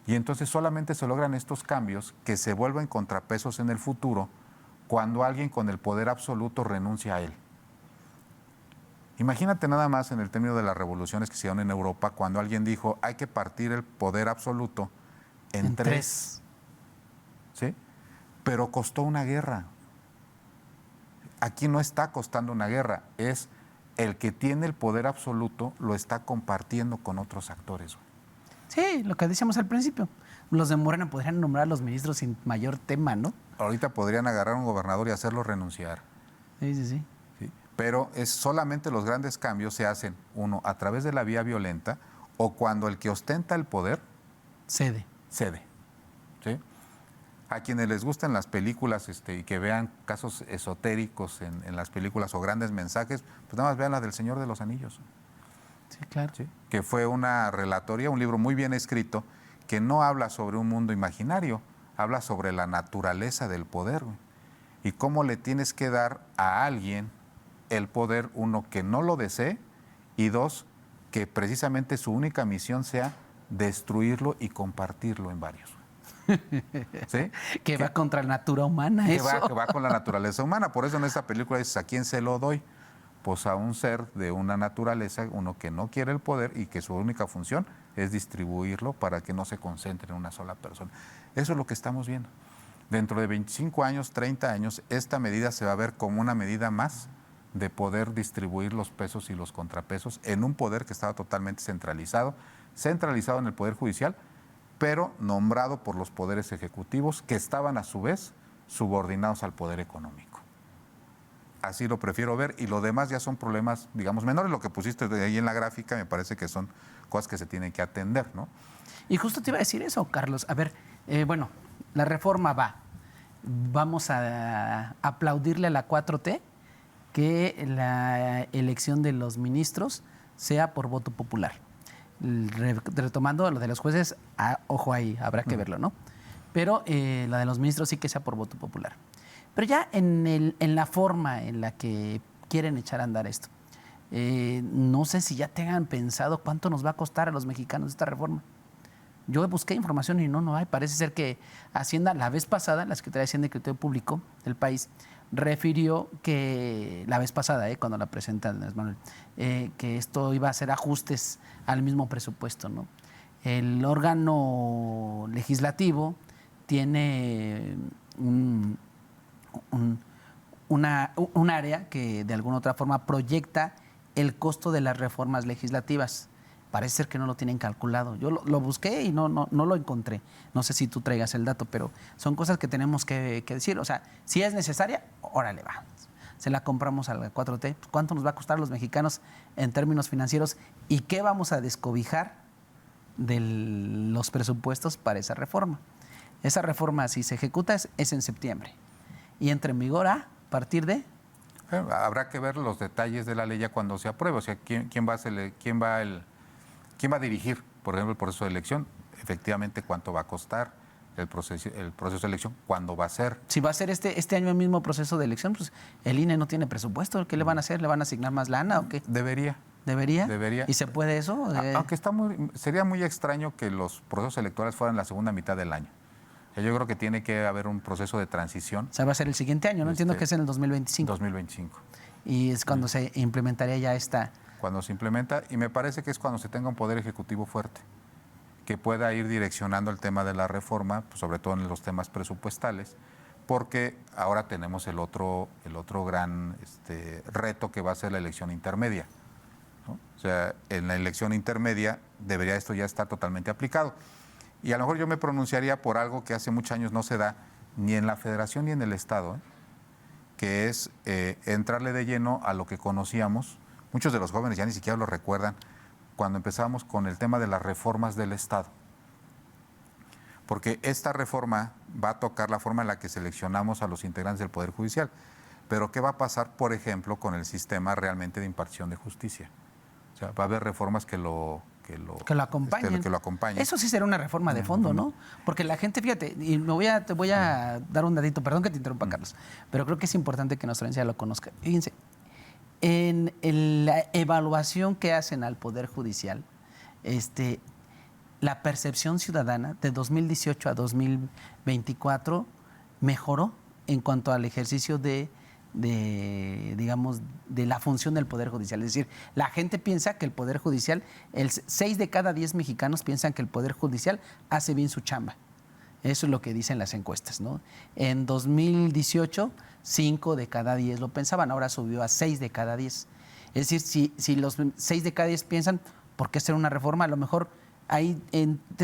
S3: Y entonces solamente se logran estos cambios que se vuelven contrapesos en el futuro cuando alguien con el poder absoluto renuncia a él. Imagínate nada más en el término de las revoluciones que se dieron en Europa, cuando alguien dijo, hay que partir el poder absoluto en tres. ¿Sí? Pero costó una guerra. Aquí no está costando una guerra, es el que tiene el poder absoluto lo está compartiendo con otros actores.
S2: Sí, lo que decíamos al principio. Los de Morena podrían nombrar a los ministros sin mayor tema, ¿no?
S3: Ahorita podrían agarrar a un gobernador y hacerlo renunciar.
S2: Sí.
S3: ¿Sí? Pero solamente los grandes cambios se hacen, uno, a través de la vía violenta o cuando el que ostenta el poder
S2: cede.
S3: ¿Sí? A quienes les gustan las películas y que vean casos esotéricos en las películas o grandes mensajes, pues nada más vean la del Señor de los Anillos.
S2: Sí, claro.
S3: ¿Sí? Que fue una relatoría, un libro muy bien escrito, que no habla sobre un mundo imaginario, habla sobre la naturaleza del poder, güey, y cómo le tienes que dar a alguien el poder, uno, que no lo desee, y dos, que precisamente su única misión sea destruirlo y compartirlo en varios. ¿Sí?
S2: Que va contra la natura humana,
S3: que
S2: eso.
S3: va con la naturaleza humana. Por eso en esta película dices, ¿a quién se lo doy? Pues a un ser de una naturaleza, uno que no quiere el poder y que su única función es distribuirlo para que no se concentre en una sola persona. Eso es lo que estamos viendo. Dentro de 25 años, 30 años, esta medida se va a ver como una medida más de poder distribuir los pesos y los contrapesos en un poder que estaba totalmente centralizado en el Poder Judicial, pero nombrado por los poderes ejecutivos que estaban a su vez subordinados al poder económico. Así lo prefiero ver, y lo demás ya son problemas, digamos, menores. Lo que pusiste ahí en la gráfica me parece que son cosas que se tienen que atender, ¿no?
S2: Y justo te iba a decir eso, Carlos. A ver, bueno, la reforma va. Vamos a aplaudirle a la 4T que la elección de los ministros sea por voto popular. Retomando lo de los jueces, ojo ahí, habrá que verlo, ¿no? Pero la de los ministros sí que sea por voto popular. Pero ya en la forma en la que quieren echar a andar esto, no sé si ya tengan pensado cuánto nos va a costar a los mexicanos esta reforma. Yo busqué información y no hay. Parece ser que Hacienda, la vez pasada, la Secretaría de Hacienda y Crédito Público del país, refirió que, la vez pasada, cuando la presentan, Manuel, que esto iba a hacer ajustes al mismo presupuesto, ¿no? El órgano legislativo tiene un área que de alguna u otra forma proyecta el costo de las reformas legislativas. Parece ser que no lo tienen calculado. Yo lo busqué y no lo encontré. No sé si tú traigas el dato, pero son cosas que tenemos que decir. O sea, si es necesaria, órale, va. Se la compramos a la 4T. ¿Cuánto nos va a costar a los mexicanos en términos financieros? ¿Y qué vamos a descobijar de los presupuestos para esa reforma? Esa reforma, si se ejecuta, es en septiembre. Y entra en vigor a partir de...
S3: Habrá que ver los detalles de la ley ya cuando se apruebe. O sea, quién va a dirigir, por ejemplo, el proceso de elección, efectivamente cuánto va a costar el proceso de elección, cuándo va a ser.
S2: Si va a ser este año el mismo proceso de elección, pues el INE no tiene presupuesto. ¿Qué le van a hacer? ¿Le van a asignar más lana o qué?
S3: Debería.
S2: ¿Y se puede eso?
S3: Aunque sería muy extraño que los procesos electorales fueran la segunda mitad del año. O sea, yo creo que tiene que haber un proceso de transición.
S2: O sea, va a ser el siguiente año, ¿no? Entiendo que es en el 2025.
S3: 2025.
S2: Y es cuando se implementaría ya esta...
S3: Cuando se implementa, y me parece que es cuando se tenga un poder ejecutivo fuerte, que pueda ir direccionando el tema de la reforma, pues sobre todo en los temas presupuestales, porque ahora tenemos el otro gran reto que va a ser la elección intermedia, ¿no? O sea, en la elección intermedia debería esto ya estar totalmente aplicado. Y a lo mejor yo me pronunciaría por algo que hace muchos años no se da ni en la Federación ni en el Estado, que es entrarle de lleno a lo que conocíamos. Muchos de los jóvenes ya ni siquiera lo recuerdan cuando empezamos con el tema de las reformas del Estado. Porque esta reforma va a tocar la forma en la que seleccionamos a los integrantes del Poder Judicial. Pero ¿qué va a pasar, por ejemplo, con el sistema realmente de impartición de justicia? O sea, va a haber reformas que lo acompañen.
S2: Eso sí será una reforma de fondo, ¿no? Porque la gente, fíjate, y te voy a dar un datito, perdón que te interrumpa, Carlos, pero creo que es importante que nuestra audiencia lo conozca. Fíjense, en la evaluación que hacen al Poder Judicial, la percepción ciudadana de 2018 a 2024 mejoró en cuanto al ejercicio de la función del Poder Judicial. Es decir, la gente piensa que el Poder Judicial, 6 de cada 10 mexicanos piensan que el Poder Judicial hace bien su chamba. Eso es lo que dicen las encuestas, ¿no? En 2018, 5 de cada 10 lo pensaban, ahora subió a 6 de cada 10. Es decir, si los 6 de cada 10 piensan, ¿por qué hacer una reforma? A lo mejor ahí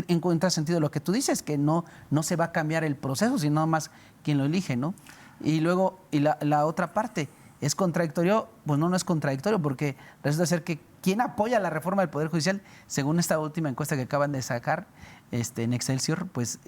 S2: encuentra sentido lo que tú dices, que no se va a cambiar el proceso, sino más quien lo elige, ¿no? Y luego, la otra parte, ¿es contradictorio? Pues no es contradictorio, porque resulta ser que quien apoya la reforma del Poder Judicial, según esta última encuesta que acaban de sacar en Excelsior, pues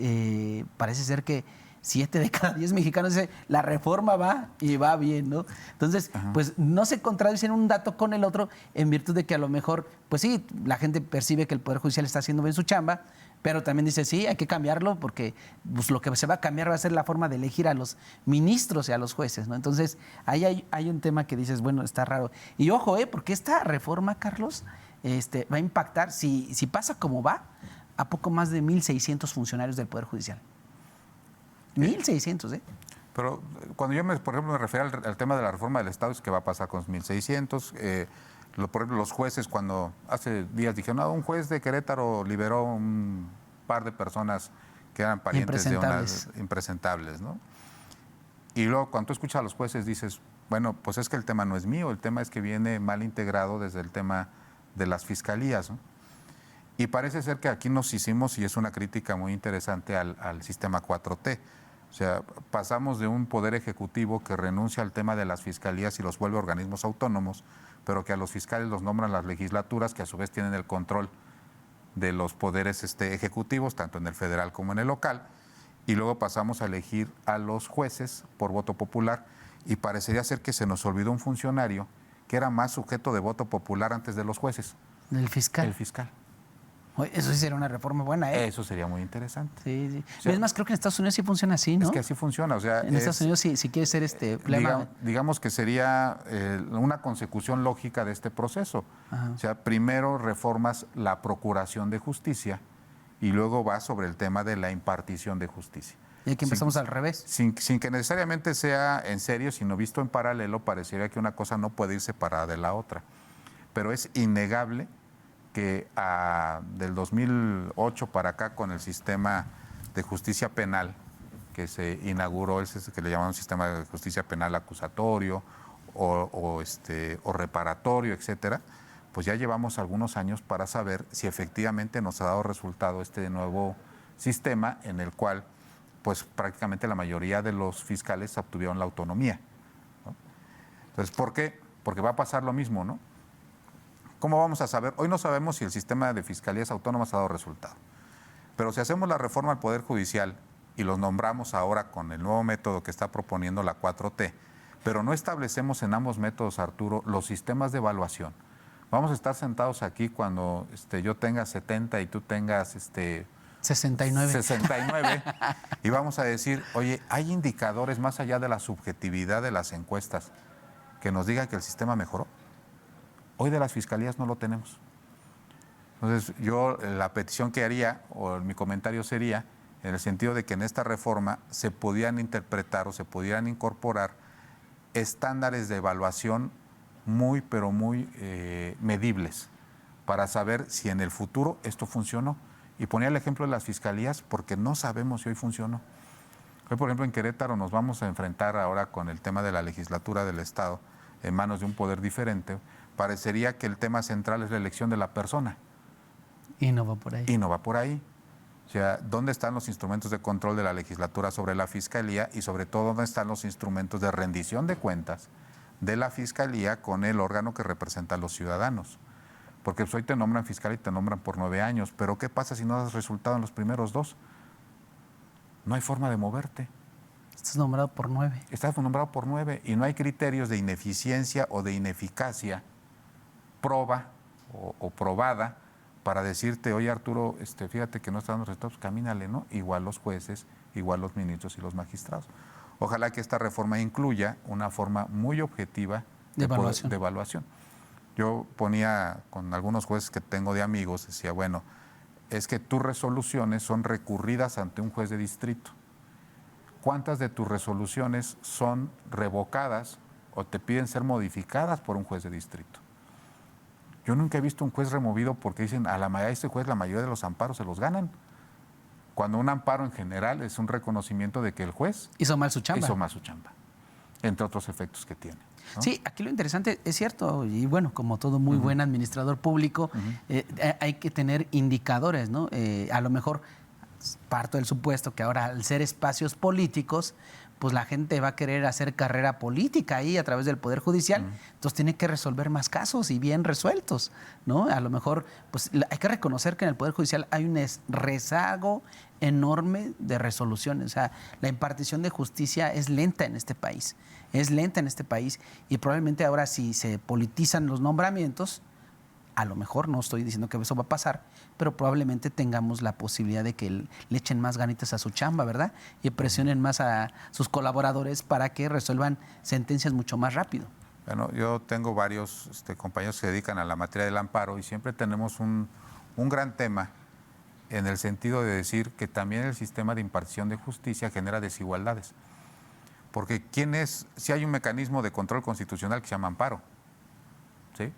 S2: parece ser que 7 de cada 10 mexicanos dicen la reforma va y va bien, ¿no? Entonces, pues no se contradicen un dato con el otro en virtud de que a lo mejor, pues sí, la gente percibe que el Poder Judicial está haciendo bien su chamba, pero también dice, sí, hay que cambiarlo porque pues, lo que se va a cambiar va a ser la forma de elegir a los ministros y a los jueces, ¿no? Entonces, ahí hay un tema que dices, bueno, está raro. Y ojo, porque esta reforma, Carlos, va a impactar, si pasa como va, a poco más de 1,600 funcionarios del Poder Judicial. 1,600, ¿eh?
S3: Pero cuando yo, por ejemplo, me refiero al tema de la reforma del Estado, es que va a pasar con los 1,600. Por ejemplo, los jueces, cuando hace días dijeron, no, un juez de Querétaro liberó un par de personas que eran parientes de unas impresentables, ¿no? Y luego, cuando tú escuchas a los jueces, dices, bueno, pues es que el tema no es mío, el tema es que viene mal integrado desde el tema de las fiscalías, ¿no? Y parece ser que aquí nos hicimos, y es una crítica muy interesante al sistema 4T. O sea, pasamos de un poder ejecutivo que renuncia al tema de las fiscalías y los vuelve organismos autónomos, pero que a los fiscales los nombran las legislaturas, que a su vez tienen el control de los poderes ejecutivos, tanto en el federal como en el local, y luego pasamos a elegir a los jueces por voto popular, y parecería ser que se nos olvidó un funcionario que era más sujeto de voto popular antes de los jueces.
S2: ¿El fiscal?
S3: El fiscal.
S2: Eso sí sería una reforma buena, ¿eh?
S3: Eso sería muy interesante.
S2: Sí.
S3: O sea,
S2: es más, creo que en Estados Unidos sí funciona así, ¿no?
S3: Es que así funciona. O sea,
S2: en Estados Unidos si quiere ser
S3: digamos que sería una consecución lógica de este proceso. Ajá. O sea, primero reformas la procuración de justicia y luego va sobre el tema de la impartición de justicia.
S2: Y aquí empezamos al revés.
S3: Sin que necesariamente sea en serio, sino visto en paralelo, parecería que una cosa no puede ir separada de la otra. Pero es innegable que del 2008 para acá, con el sistema de justicia penal, que se inauguró, ese que le llaman un sistema de justicia penal acusatorio o reparatorio, etcétera, pues ya llevamos algunos años para saber si efectivamente nos ha dado resultado este nuevo sistema en el cual pues prácticamente la mayoría de los fiscales obtuvieron la autonomía, ¿no? Entonces, ¿por qué? Porque va a pasar lo mismo, ¿no? ¿Cómo vamos a saber? Hoy no sabemos si el sistema de fiscalías autónomas ha dado resultado. Pero si hacemos la reforma al Poder Judicial y los nombramos ahora con el nuevo método que está proponiendo la 4T, pero no establecemos en ambos métodos, Arturo, los sistemas de evaluación, vamos a estar sentados aquí cuando yo tenga 70 y tú tengas 69 y vamos a decir, oye, ¿hay indicadores más allá de la subjetividad de las encuestas que nos digan que el sistema mejoró? Hoy de las fiscalías no lo tenemos. Entonces, yo la petición que haría, o mi comentario sería, en el sentido de que en esta reforma se podían interpretar o se pudieran incorporar estándares de evaluación muy, pero muy medibles para saber si en el futuro esto funcionó. Y ponía el ejemplo de las fiscalías porque no sabemos si hoy funcionó. Hoy, por ejemplo, en Querétaro nos vamos a enfrentar ahora con el tema de la legislatura del Estado en manos de un poder diferente. Parecería que el tema central es la elección de la persona.
S2: Y no va por ahí.
S3: Y no va por ahí. O sea, ¿dónde están los instrumentos de control de la legislatura sobre la fiscalía y sobre todo dónde están los instrumentos de rendición de cuentas de la fiscalía con el órgano que representa a los ciudadanos? Porque pues, hoy te nombran fiscal y te nombran por 9 años, pero ¿qué pasa si no das resultado en los primeros 2? No hay forma de moverte.
S2: Estás nombrado por 9.
S3: Estás nombrado por 9 y no hay criterios de ineficiencia o de ineficacia proba o probada para decirte, oye Arturo, fíjate que no está dando resultados, camínale, ¿no? Igual los jueces, igual los ministros y los magistrados. Ojalá que esta reforma incluya una forma muy objetiva
S2: de
S3: evaluación. Yo ponía con algunos jueces que tengo de amigos, decía, bueno, es que tus resoluciones son recurridas ante un juez de distrito. ¿Cuántas de tus resoluciones son revocadas o te piden ser modificadas por un juez de distrito? Yo nunca he visto un juez removido porque dicen, a este juez la mayoría de los amparos se los ganan. Cuando un amparo en general es un reconocimiento de que el juez
S2: hizo mal su chamba.
S3: Entre otros efectos que tiene, ¿no?
S2: Sí, aquí lo interesante es cierto, y bueno, como todo muy buen administrador público, hay que tener indicadores, ¿no? A lo mejor parto del supuesto que ahora al ser espacios políticos, pues la gente va a querer hacer carrera política ahí a través del Poder Judicial, entonces tiene que resolver más casos y bien resueltos, ¿no? A lo mejor, pues hay que reconocer que en el Poder Judicial hay un rezago enorme de resoluciones, o sea, la impartición de justicia es lenta en este país, y probablemente ahora si se politizan los nombramientos, a lo mejor, no estoy diciendo que eso va a pasar, pero probablemente tengamos la posibilidad de que le echen más ganitas a su chamba, ¿verdad? Y presionen más a sus colaboradores para que resuelvan sentencias mucho más rápido.
S3: Bueno, yo tengo varios compañeros que se dedican a la materia del amparo y siempre tenemos un gran tema en el sentido de decir que también el sistema de impartición de justicia genera desigualdades. Porque si hay un mecanismo de control constitucional que se llama amparo, ¿sí?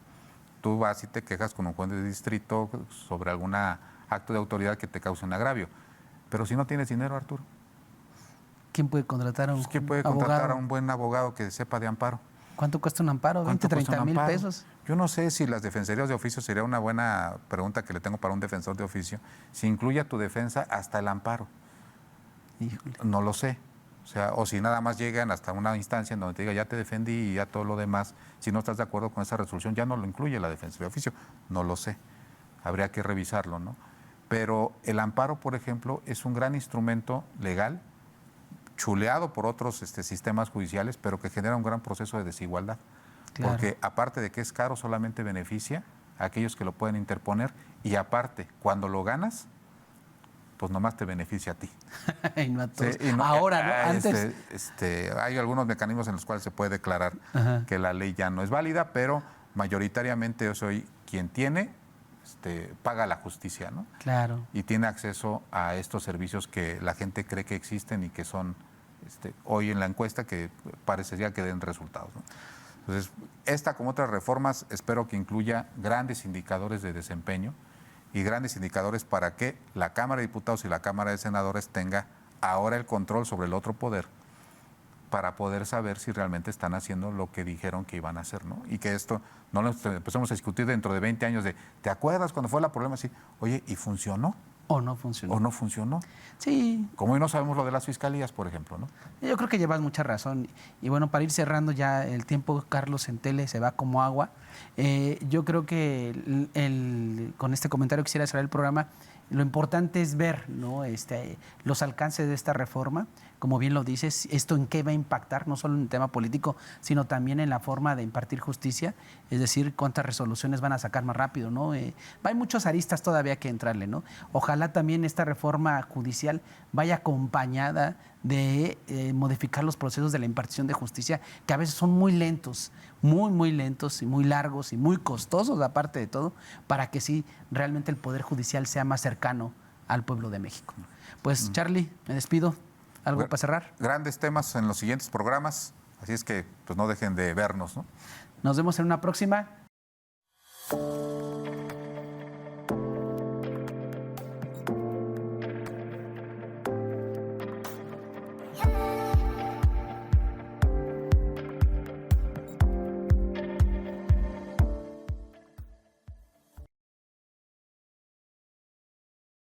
S3: Tú vas y te quejas con un juez de distrito sobre algún acto de autoridad que te cause un agravio. Pero si no tienes dinero, Arturo.
S2: ¿Quién puede contratar a un
S3: ¿Quién puede contratar a un buen abogado que sepa de amparo?
S2: ¿Cuánto cuesta un amparo? ¿20, 30 mil pesos?
S3: Yo no sé si las defensorías de oficio sería una buena pregunta que le tengo para un defensor de oficio. Si incluye a tu defensa hasta el amparo.
S2: Híjole.
S3: No lo sé. O si nada más llegan hasta una instancia en donde te diga ya te defendí y ya todo lo demás, si no estás de acuerdo con esa resolución, ya no lo incluye la defensa de oficio. No lo sé. Habría que revisarlo, ¿no? Pero el amparo, por ejemplo, es un gran instrumento legal, chuleado por otros sistemas judiciales, pero que genera un gran proceso de desigualdad. Claro. Porque aparte de que es caro, solamente beneficia a aquellos que lo pueden interponer y aparte, cuando lo ganas, pues nomás te beneficia a ti.
S2: Y no a todos. Sí, ahora, ¿no? Antes...
S3: hay algunos mecanismos en los cuales se puede declarar que la ley ya no es válida, pero mayoritariamente yo soy quien tiene, paga la justicia, ¿no?
S2: Claro.
S3: Y tiene acceso a estos servicios que la gente cree que existen y que son, hoy en la encuesta, que parecería que den resultados, ¿no? Entonces, esta como otras reformas, espero que incluya grandes indicadores de desempeño y grandes indicadores para que la Cámara de Diputados y la Cámara de Senadores tenga ahora el control sobre el otro poder para poder saber si realmente están haciendo lo que dijeron que iban a hacer, ¿no? Y que esto no lo empezamos a discutir dentro de 20 años de, ¿te acuerdas cuando fue la problema? Sí, oye, ¿y funcionó?
S2: ¿O no funcionó?
S3: ¿O no funcionó?
S2: Sí.
S3: Como hoy no sabemos lo de las fiscalías, por ejemplo, ¿no?
S2: Yo creo que llevas mucha razón. Y bueno, para ir cerrando ya el tiempo, Carlos, en tele se va como agua. Yo creo que con este comentario quisiera cerrar el programa. Lo importante es ver, ¿no? Los alcances de esta reforma, como bien lo dices, esto en qué va a impactar, no solo en el tema político, sino también en la forma de impartir justicia, es decir, cuántas resoluciones van a sacar más rápido, ¿no? Hay muchos aristas todavía que entrarle, ¿no? Ojalá también esta reforma judicial vaya acompañada de modificar los procesos de la impartición de justicia, que a veces son muy lentos, muy lentos y muy largos y muy costosos, aparte de todo, para que sí realmente el Poder Judicial sea más cercano al pueblo de México. Pues, Charlie, me despido. ¿Algo para cerrar?
S3: Grandes temas en los siguientes programas, así es que pues no dejen de vernos, ¿no?
S2: Nos vemos en una próxima.